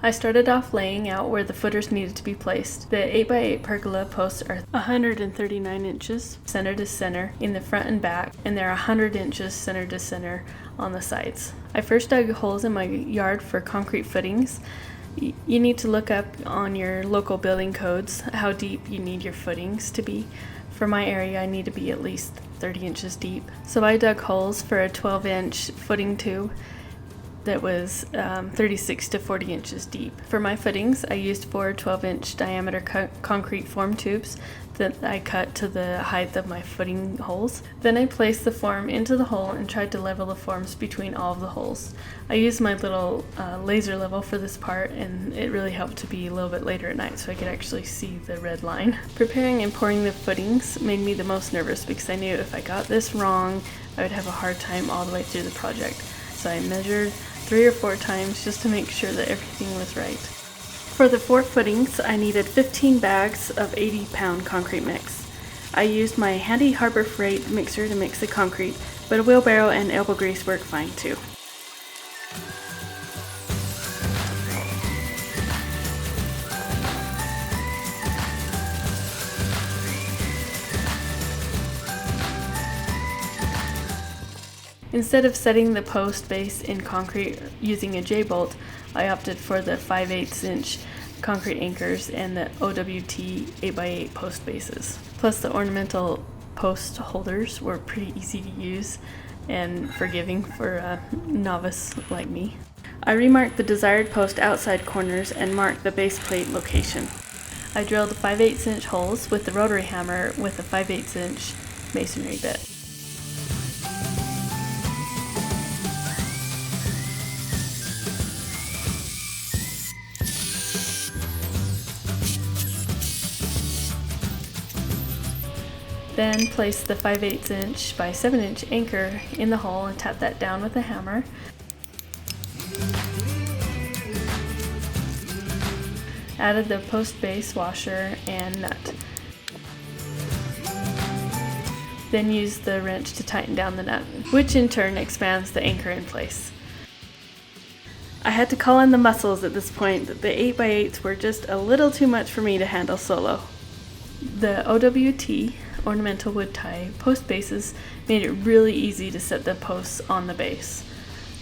I started off laying out where the footers needed to be placed. The 8x8 pergola posts are 139 inches center to center in the front and back, and they're 100 inches center to center on the sides. I first dug holes in my yard for concrete footings. You need to look up on your local building codes how deep you need your footings to be. For my area, I need to be at least 30 inches deep. So I dug holes for a 12-inch footing tube that was 36 to 40 inches deep. For my footings, I used 4 12-inch diameter concrete form tubes that I cut to the height of my footing holes. Then I placed the form into the hole and tried to level the forms between all of the holes. I used my little laser level for this part, and it really helped to be a little bit later at night so I could actually see the red line. Preparing and pouring the footings made me the most nervous because I knew if I got this wrong, I would have a hard time all the way through the project. So I measured 3 or 4 times just to make sure that everything was right. For the 4 footings, I needed 15 bags of 80-pound concrete mix. I used my handy Harbor Freight mixer to mix the concrete, but a wheelbarrow and elbow grease work fine too. Instead of setting the post base in concrete using a J-bolt, I opted for the 5/8 inch concrete anchors and the OWT 8x8 post bases. Plus the ornamental post holders were pretty easy to use and forgiving for a novice like me. I remarked the desired post outside corners and marked the base plate location. I drilled 5/8 inch holes with the rotary hammer with a 5/8 inch masonry bit. Then place the 5/8 inch by 7 inch anchor in the hole and tap that down with a hammer. Added the post base washer and nut. Then use the wrench to tighten down the nut, which in turn expands the anchor in place. I had to call in the muscles at this point. The 8x8s were just a little too much for me to handle solo. The OWT ornamental wood tie post bases made it really easy to set the posts on the base.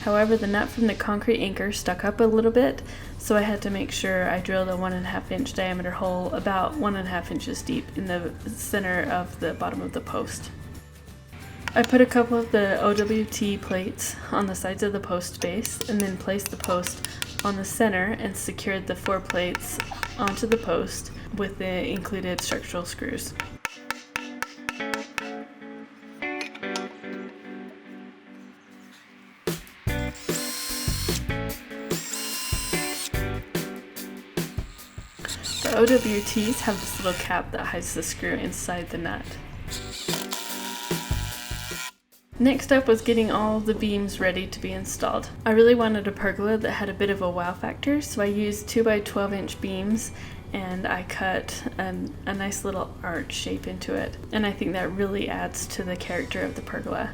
However, the nut from the concrete anchor stuck up a little bit, so I had to make sure I drilled a 1.5 inch diameter hole about 1.5 inches deep in the center of the bottom of the post. I put a couple of the OWT plates on the sides of the post base and then placed the post on the center and secured the 4 plates onto the post with the included structural screws. The OWTs have this little cap that hides the screw inside the nut. Next up was getting all the beams ready to be installed. I really wanted a pergola that had a bit of a wow factor, so I used 2x12 inch beams and I cut a nice little arch shape into it, and I think that really adds to the character of the pergola.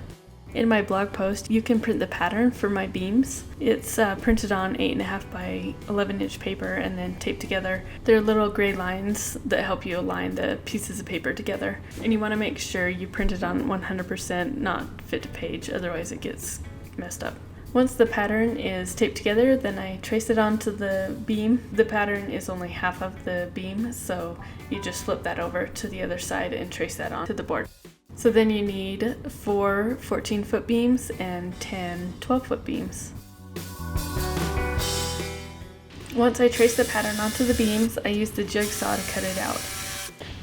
In my blog post, you can print the pattern for my beams. It's printed on 8.5 by 11 inch paper and then taped together. There are little gray lines that help you align the pieces of paper together. And you want to make sure you print it on 100%, not fit to page, otherwise it gets messed up. Once the pattern is taped together, then I trace it onto the beam. The pattern is only half of the beam, so you just flip that over to the other side and trace that onto the board. So then you need 4 14-foot beams and 10 12-foot beams. Once I trace the pattern onto the beams, I use the jigsaw to cut it out.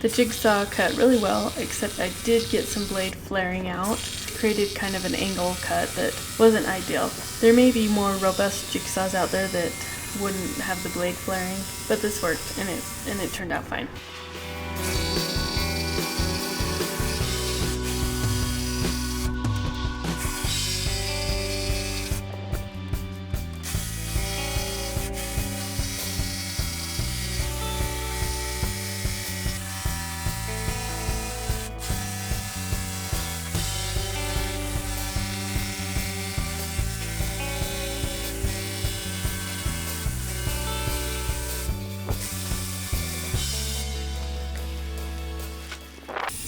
The jigsaw cut really well, except I did get some blade flaring out, created kind of an angle cut that wasn't ideal. There may be more robust jigsaws out there that wouldn't have the blade flaring, but this worked and it turned out fine.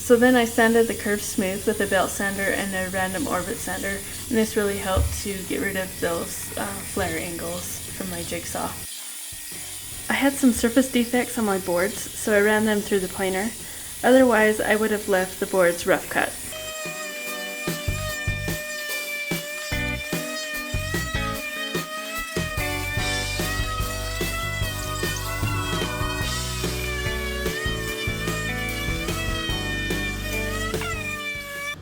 So then I sanded the curves smooth with a belt sander and a random orbit sander, and this really helped to get rid of those flare angles from my jigsaw. I had some surface defects on my boards, so I ran them through the planer. Otherwise, I would have left the boards rough cut.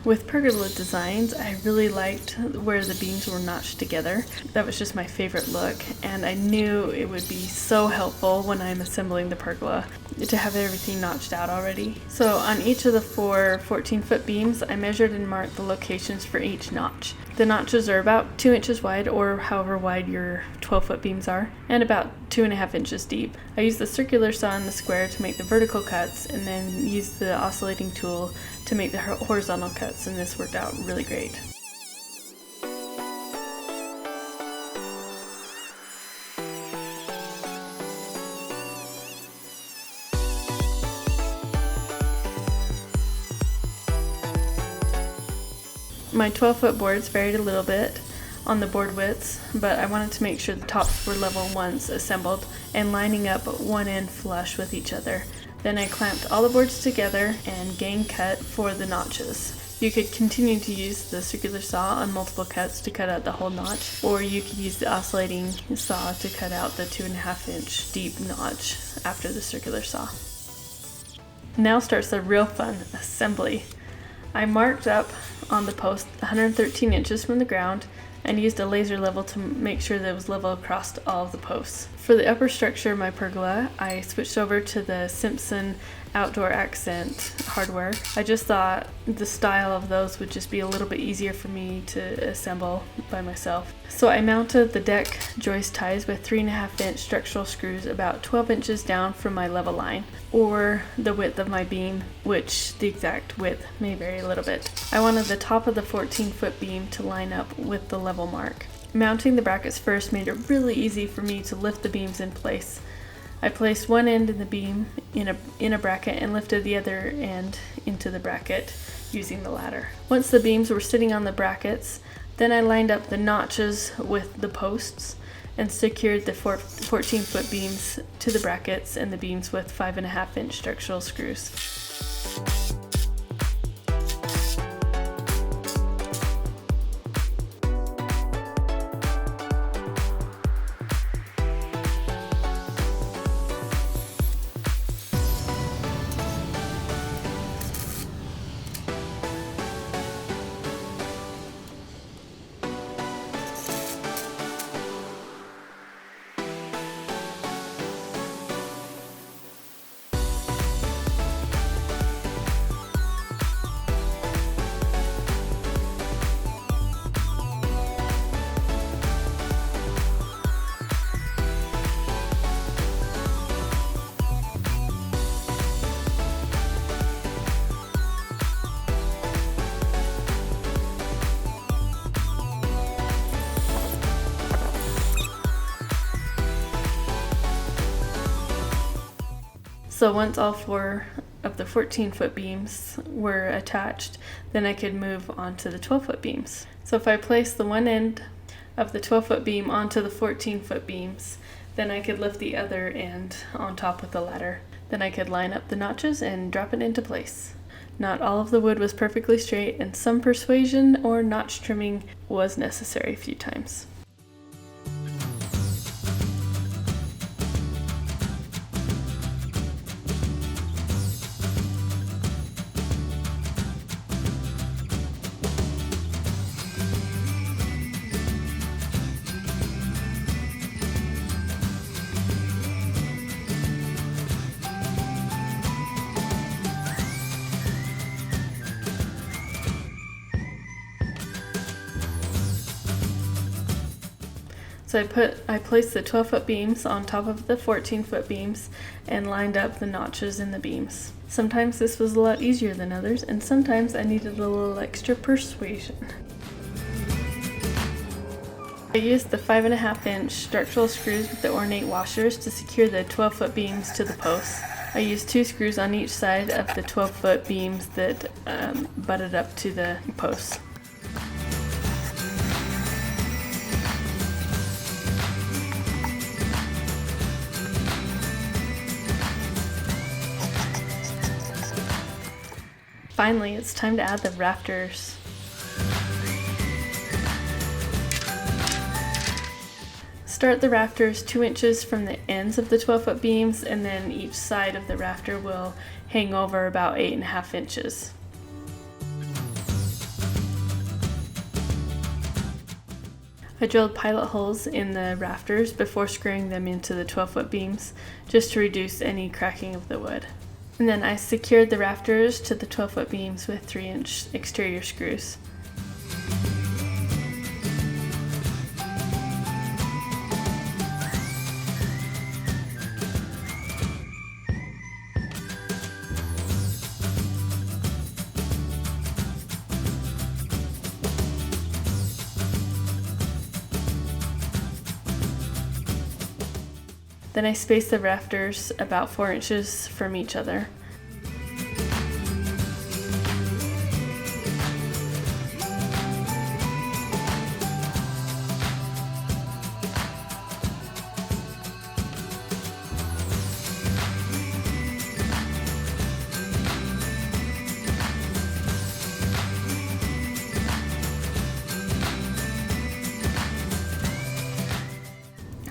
With pergola designs, I really liked where the beams were notched together. That was just my favorite look, and I knew it would be so helpful when I'm assembling the pergola to have everything notched out already. So on each of the four 14-foot beams, I measured and marked the locations for each notch. The notches are about 2 inches wide, or however wide your 12-foot beams are, and about 2.5 inches deep. I used the circular saw in the square to make the vertical cuts, and then used the oscillating tool to make the horizontal cuts, and this worked out really great. My 12-foot boards varied a little bit on the board widths, but I wanted to make sure the tops were level once assembled and lining up one end flush with each other. Then I clamped all the boards together and gang cut for the notches. You could continue to use the circular saw on multiple cuts to cut out the whole notch, or you could use the oscillating saw to cut out the 2.5 inch deep notch after the circular saw. Now starts the real fun assembly. I marked up on the post 113 inches from the ground and used a laser level to make sure that it was level across all of the posts. For the upper structure of my pergola, I switched over to the Simpson Outdoor Accent hardware. I just thought the style of those would just be a little bit easier for me to assemble by myself. So I mounted the deck joist ties with 3.5 inch structural screws about 12 inches down from my level line, or the width of my beam, which the exact width may vary a little bit. I wanted the top of the 14-foot beam to line up with the level mark. Mounting the brackets first made it really easy for me to lift the beams in place. I placed one end in the beam in a bracket and lifted the other end into the bracket using the ladder. Once the beams were sitting on the brackets, then I lined up the notches with the posts and secured the 14-foot beams to the brackets and the beams with 5.5 inch structural screws. So once all four of the 14-foot beams were attached, then I could move on to the 12-foot beams. So if I place the one end of the 12-foot beam onto the 14-foot beams, then I could lift the other end on top with the ladder. Then I could line up the notches and drop it into place. Not all of the wood was perfectly straight, and some persuasion or notch trimming was necessary a few times. So I placed the 12-foot beams on top of the 14-foot beams and lined up the notches in the beams. Sometimes this was a lot easier than others, and sometimes I needed a little extra persuasion. I used the 5.5 inch structural screws with the ornate washers to secure the 12-foot beams to the posts. I used 2 screws on each side of the 12-foot beams that butted up to the posts. Finally, it's time to add the rafters. Start the rafters 2 inches from the ends of the 12-foot beams, and then each side of the rafter will hang over about 8.5 inches. I drilled pilot holes in the rafters before screwing them into the 12-foot beams, just to reduce any cracking of the wood. And then I secured the rafters to the 12-foot beams with 3-inch exterior screws. Then I spaced the rafters about 4 inches from each other.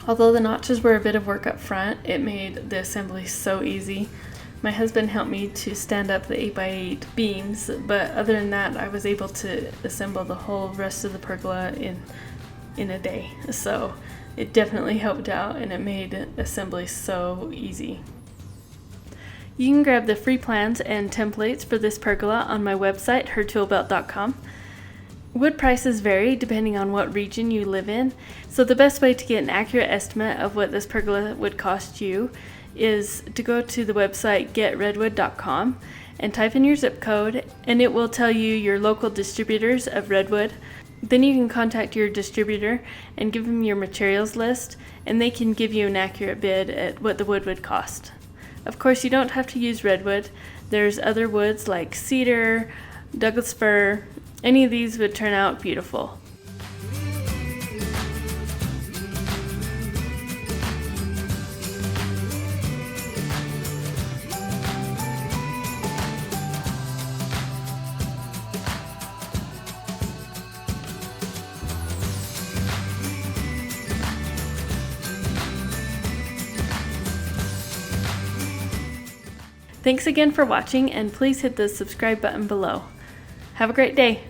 Although the notches were a bit of work up front, it made the assembly so easy. My husband helped me to stand up the 8x8 beams, but other than that, I was able to assemble the whole rest of the pergola in a day. So it definitely helped out, and it made assembly so easy. You can grab the free plans and templates for this pergola on my website, hertoolbelt.com. Wood prices vary depending on what region you live in, so the best way to get an accurate estimate of what this pergola would cost you is to go to the website getredwood.com and type in your zip code, and it will tell you your local distributors of redwood. Then you can contact your distributor and give them your materials list, and they can give you an accurate bid at what the wood would cost. Of course, you don't have to use redwood. There's other woods like cedar, Douglas fir. Any of these would turn out beautiful. Thanks again for watching, and please hit the subscribe button below. Have a great day.